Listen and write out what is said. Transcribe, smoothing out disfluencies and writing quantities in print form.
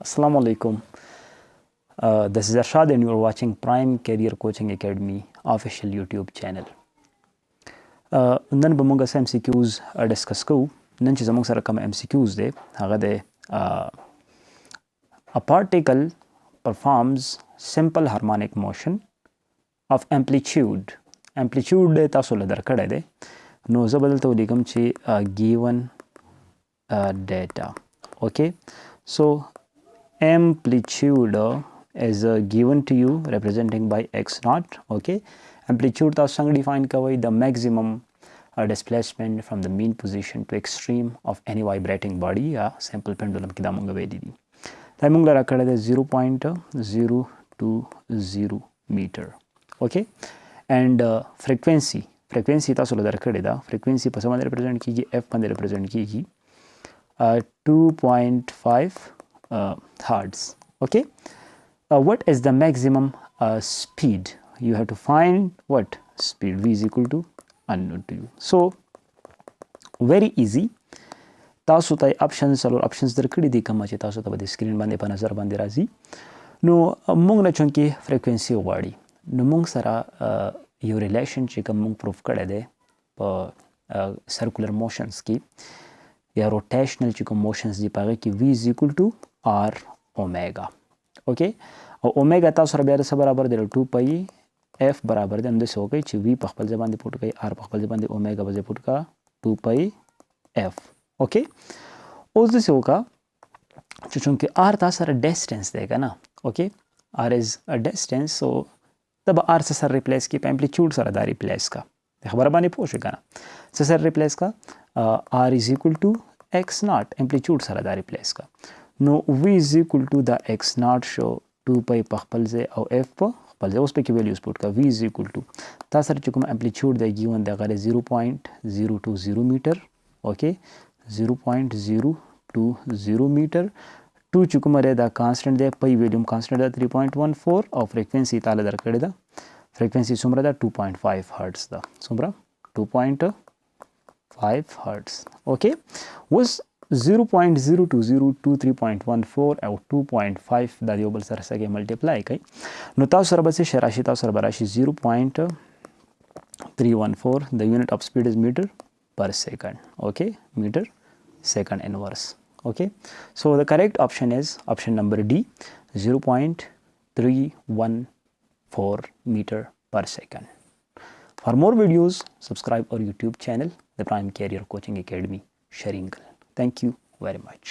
Assalamu alaikum. This is Arshad and you are watching Prime Career Coaching Academy official YouTube channel. نن به موږ MCQs discuss کوو. نن چې زموږ سره کوم MCQs دی هغه دی a particle performs simple harmonic motion of amplitude. Amplitude تاسو له درکړی دی نو زه به دلته ولیکم چې given data. Okay, so amplitude is given to you representing by x naught. Okay, amplitude تاسو څنګه define کوئ the maximum displacement from the mean position to extreme of any vibrating body یا simple pendulum کې دا مونږ ویلي دي. دا مونږ له راکړی دی 0.020 meter. Okay, and frequency تاسو له درکړی دا frequency په څه باندې represent کیږي f باندې represent کیږي 2.5 hertz. Okay, what is the maximum speed? You have to find what speed v is equal to unknown to you. So very easy. تاسو ته options درکړي دي کوم چې تاسو ته په سکرین باندې په نظر باندې راځي. نو موږ نه چونکې frequency غواړي نو موږ سره یو ریلیشن چې کوم موږ پروف کړی دی په circular motions کې یا rotational چې کوم motions دي په هغه کې v is equal to r omega. Okay, او omega تاسو سره بیا د څه برابر دی 2 pi f برابر دی همداسې وکړئ چې v په خپل ځای باندې پوټ کړئ r په خپل ځای باندې omega په ځای پوټ کړه 2 pi f. Okay, اوس داسې وکړه چې چونکې r تاسو سره distance دی که نه. Okay, r is a distance, so ته به r سره ریپلیس کړي په امپلیچیوډ سره دا ریپلیس کا خبره باندې پوه شئ که نه څه سره ریپلیس کا r is equal to x naught امپلیچیوډ سره دا ریپلیس کا نو v is equal to the x naught شو 2 pi په خپل ځای او f په خپل ځای اوس پکې ویلیوز پوټ کا v is equal to تا سره چې کوم امپلیچیوډ دی ګیون دی هغه 0.020 میټر. اوکې 0.020 میټر 2 چې کومه دی دا کانسټنټ دی پی ویلیوم کانسټنټ دی 3.14 او فریکوینسي تاله درکړې ده فریکوینسي څومره ده 2.5 هرټز ده څومره 2.5 هرټز. اوکې اوس 0.020 to 3.14 او 2.5 دا یو بل سره سره ملټیپلای کوي نو تاسو سره به څه راشي تاسو سره به راشي 0.314 the unit of speed is meter per second. Okay, meter second inverse. Okay, so the correct option is option number D 0.314 meter per second. For more videos subscribe our YouTube channel the Prime Career Coaching Academy Sheringal. Thank you very much.